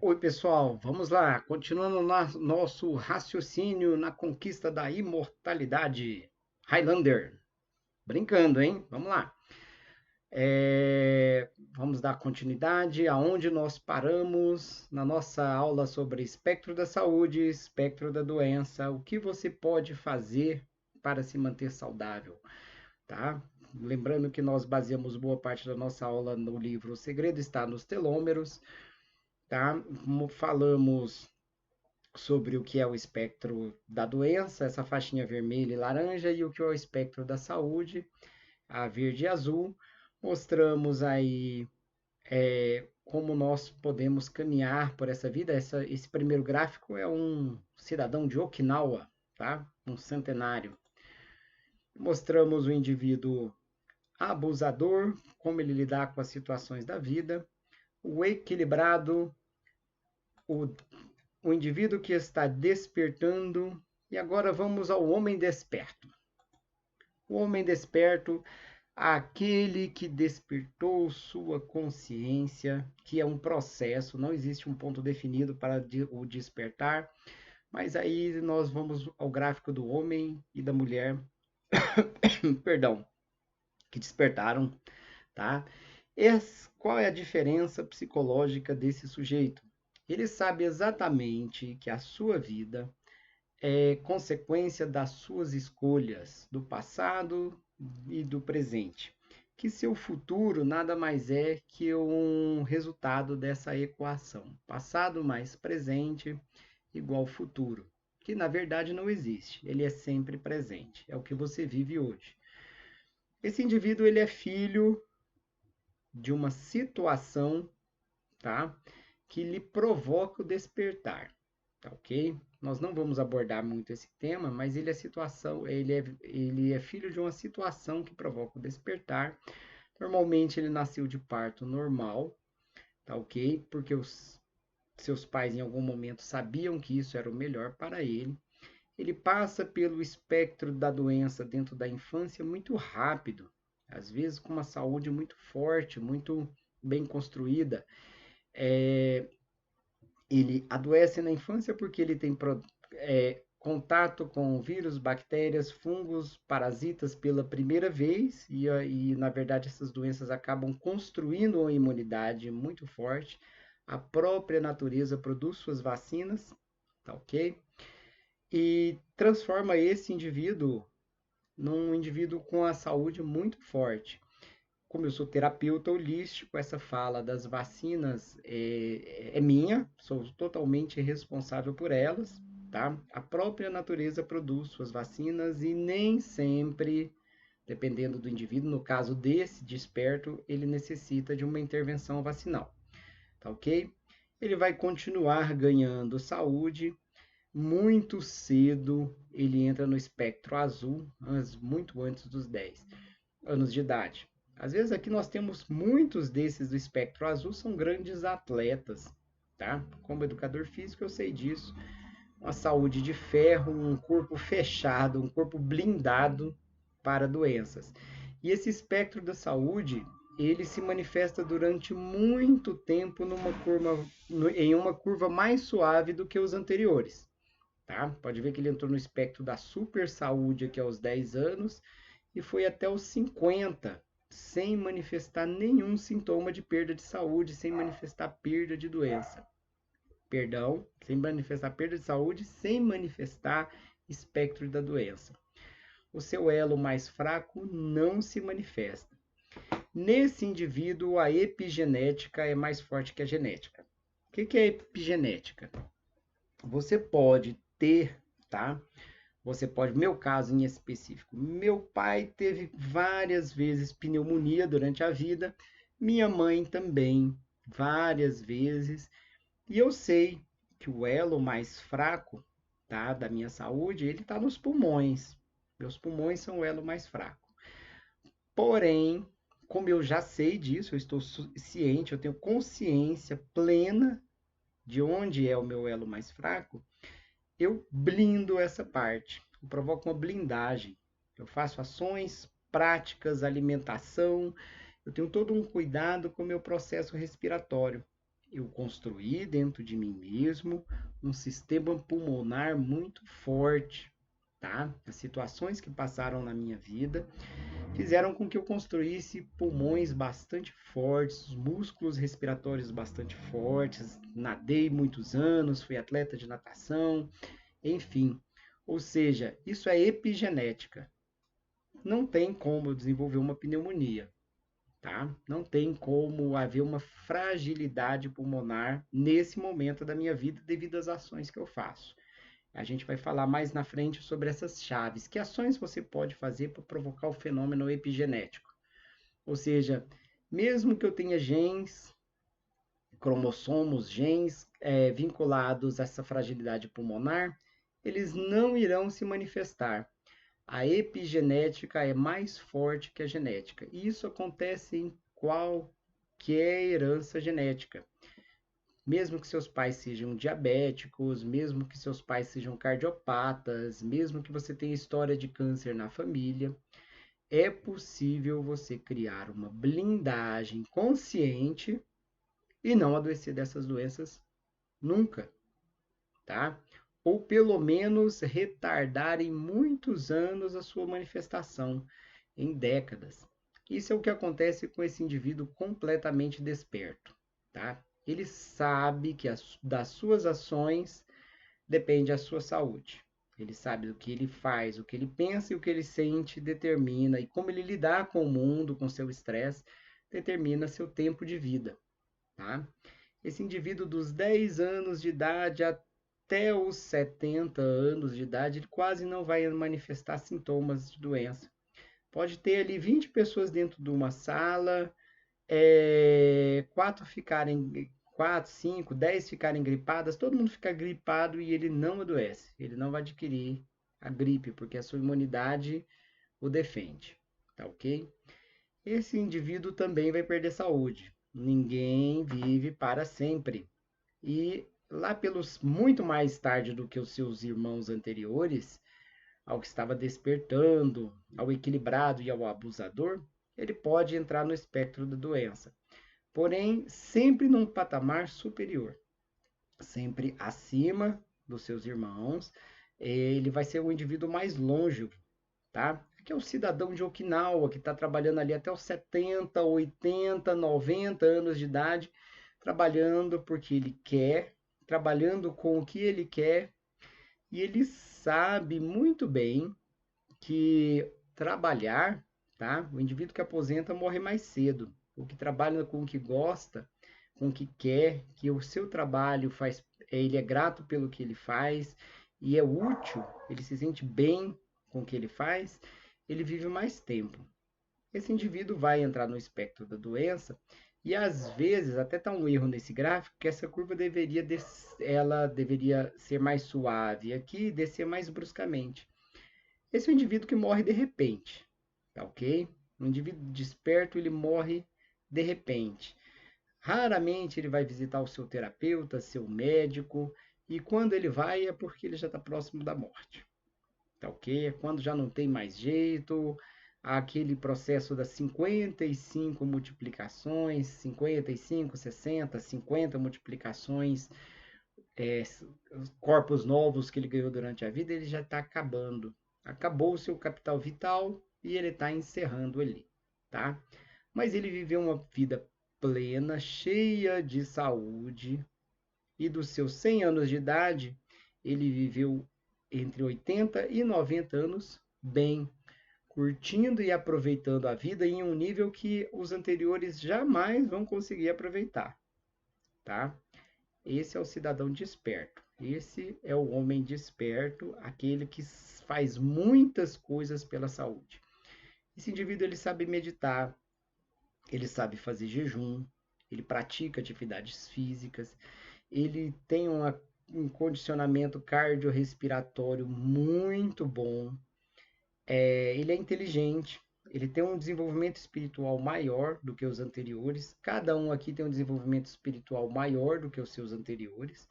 Oi, pessoal, vamos lá, continuando nosso raciocínio na conquista da imortalidade. Highlander, brincando, hein? Vamos lá. Vamos dar continuidade aonde nós paramos na nossa aula sobre espectro da saúde, espectro da doença, o que você pode fazer para se manter saudável, tá? Lembrando que nós baseamos boa parte da nossa aula no livro O Segredo Está nos Telômeros, tá? Como falamos sobre o que é o espectro da doença, essa faixinha vermelha e laranja, e o que é o espectro da saúde, a verde e azul. Mostramos aí como nós podemos caminhar por essa vida. Esse primeiro gráfico é um cidadão de Okinawa, tá? Um centenário. Mostramos o indivíduo abusador, como ele lidar com as situações da vida, o equilibrado, o o indivíduo que está despertando. E agora vamos ao homem desperto. O homem desperto, aquele que despertou sua consciência, que é um processo, não existe um ponto definido para o despertar, mas aí nós vamos ao gráfico do homem e da mulher, perdão, que despertaram, tá? Qual é a diferença psicológica desse sujeito? Ele sabe exatamente que a sua vida é consequência das suas escolhas do passado e do presente. Que seu futuro nada mais é que um resultado dessa equação. Passado mais presente igual futuro. Que na verdade não existe, ele é sempre presente. É o que você vive hoje. Esse indivíduo ele é filho de uma situação, tá? Que lhe provoca o despertar, tá ok? Nós não vamos abordar muito esse tema, mas ele é filho de uma situação que provoca o despertar. Normalmente ele nasceu de parto normal, tá ok? Porque os seus pais em algum momento sabiam que isso era o melhor para ele. Ele passa pelo espectro da doença dentro da infância muito rápido, às vezes com uma saúde muito forte, muito bem construída. É, ele adoece na infância porque ele tem contato com vírus, bactérias, fungos, parasitas pela primeira vez e, na verdade, essas doenças acabam construindo uma imunidade muito forte. A própria natureza produz suas vacinas, tá ok? E transforma esse indivíduo num indivíduo com a saúde muito forte. Como eu sou terapeuta holístico, essa fala das vacinas é minha, sou totalmente responsável por elas, tá? A própria natureza produz suas vacinas e nem sempre, dependendo do indivíduo, no caso desse desperto, ele necessita de uma intervenção vacinal, tá ok? Ele vai continuar ganhando saúde. Muito cedo ele entra no espectro azul, muito antes dos 10 anos de idade. Às vezes aqui nós temos muitos desses do espectro azul são grandes atletas, tá? Como educador físico eu sei disso. Uma saúde de ferro, um corpo fechado, um corpo blindado para doenças. E esse espectro da saúde, ele se manifesta durante muito tempo em uma curva mais suave do que os anteriores. Tá? Pode ver que ele entrou no espectro da super saúde aqui aos 10 anos e foi até os 50, sem manifestar nenhum sintoma de perda de saúde, sem manifestar perda de doença. Perdão, sem manifestar perda de saúde, sem manifestar espectro da doença. O seu elo mais fraco não se manifesta. Nesse indivíduo, a epigenética é mais forte que a genética. O que é epigenética? Você pode ter, tá? Você pode, meu caso em específico, meu pai teve várias vezes pneumonia durante a vida, minha mãe também, várias vezes, e eu sei que o elo mais fraco, tá, da minha saúde, ele está nos pulmões. Meus pulmões são o elo mais fraco. Porém, como eu já sei disso, eu estou ciente, eu tenho consciência plena de onde é o meu elo mais fraco, eu blindo essa parte. Eu provoco uma blindagem. Eu faço ações práticas, alimentação. Eu tenho todo um cuidado com o meu processo respiratório. eu construí dentro de mim mesmo um sistema pulmonar muito forte, tá? As situações que passaram na minha vida fizeram com que eu construísse pulmões bastante fortes, músculos respiratórios bastante fortes, nadei muitos anos, fui atleta de natação, enfim. Ou seja, isso é epigenética. Não tem como eu desenvolver uma pneumonia, tá? Não tem como haver uma fragilidade pulmonar nesse momento da minha vida devido às ações que eu faço. A gente vai falar mais na frente sobre essas chaves. Que ações você pode fazer para provocar o fenômeno epigenético? Ou seja, mesmo que eu tenha genes, cromossomos, genes vinculados a essa fragilidade pulmonar, eles não irão se manifestar. A epigenética é mais forte que a genética. E isso acontece em qualquer herança genética. Mesmo que seus pais sejam diabéticos, mesmo que seus pais sejam cardiopatas, mesmo que você tenha história de câncer na família, é possível você criar uma blindagem consciente e não adoecer dessas doenças nunca, tá? Ou pelo menos retardar em muitos anos a sua manifestação, em décadas. Isso é o que acontece com esse indivíduo completamente desperto, tá? Ele sabe que das suas ações depende a sua saúde. Ele sabe do que ele faz, o que ele pensa e o que ele sente determina, e como ele lidar com o mundo, com seu estresse, determina seu tempo de vida, tá? Esse indivíduo dos 10 anos de idade até os 70 anos de idade, ele quase não vai manifestar sintomas de doença. Pode ter ali 20 pessoas dentro de uma sala, quatro, 5, 10 ficarem gripadas, todo mundo fica gripado e ele não adoece. Ele não vai adquirir a gripe, porque a sua imunidade o defende, tá ok? Esse indivíduo também vai perder saúde. Ninguém vive para sempre. E lá pelos muito mais tarde do que os seus irmãos anteriores, ao que estava despertando, ao equilibrado e ao abusador, ele pode entrar no espectro da doença. Porém, sempre num patamar superior, sempre acima dos seus irmãos, ele vai ser o indivíduo mais longevo, tá? Que é o cidadão de Okinawa, que está trabalhando ali até os 70, 80, 90 anos de idade, trabalhando porque ele quer, trabalhando com o que ele quer, e ele sabe muito bem que trabalhar, tá? O indivíduo que aposenta morre mais cedo. O que trabalha com o que gosta, com o que quer, que o seu trabalho faz, ele é grato pelo que ele faz e é útil, ele se sente bem com o que ele faz, ele vive mais tempo. Esse indivíduo vai entrar no espectro da doença e às vezes até está um erro nesse gráfico que essa curva ela deveria ser mais suave aqui e descer mais bruscamente. Esse é um indivíduo que morre de repente, tá ok? Um indivíduo desperto, ele morre de repente. Raramente ele vai visitar o seu terapeuta, seu médico, e quando ele vai é porque ele já está próximo da morte, tá ok? É quando já não tem mais jeito, aquele processo das 55 multiplicações, 55, 60, 50 multiplicações, é, corpos novos que ele ganhou durante a vida, ele já está acabando. Acabou o seu capital vital e ele está encerrando ali, tá? Mas ele viveu uma vida plena, cheia de saúde, e dos seus 100 anos de idade, ele viveu entre 80 e 90 anos bem, curtindo e aproveitando a vida em um nível que os anteriores jamais vão conseguir aproveitar, tá? Esse é o cidadão desperto. Esse é o homem desperto, aquele que faz muitas coisas pela saúde. Esse indivíduo ele sabe meditar, ele sabe fazer jejum, ele pratica atividades físicas, ele tem um condicionamento cardiorrespiratório muito bom, ele é inteligente, ele tem um desenvolvimento espiritual maior do que os anteriores. Cada um aqui tem um desenvolvimento espiritual maior do que os seus anteriores,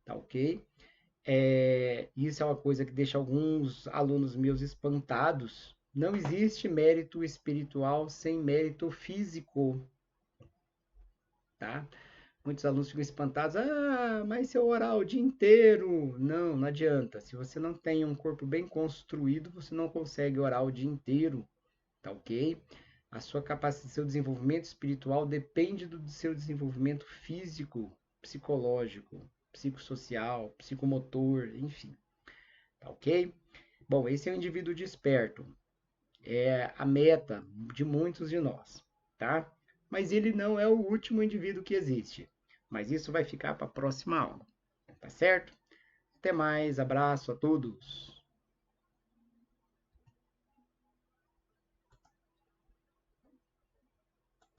tá ok? Isso é uma coisa que deixa alguns alunos meus espantados. Não existe mérito espiritual sem mérito físico, tá? Muitos alunos ficam espantados. Ah, mas se eu orar o dia inteiro? Não, não adianta. Se você não tem um corpo bem construído, você não consegue orar o dia inteiro, tá ok? A sua capacidade, seu desenvolvimento espiritual depende do seu desenvolvimento físico, psicológico, psicossocial, psicomotor, enfim, tá ok? Bom, esse é o indivíduo desperto, é a meta de muitos de nós, tá? Mas ele não é o último indivíduo que existe. Mas isso vai ficar para a próxima aula, tá certo? Até mais, abraço a todos.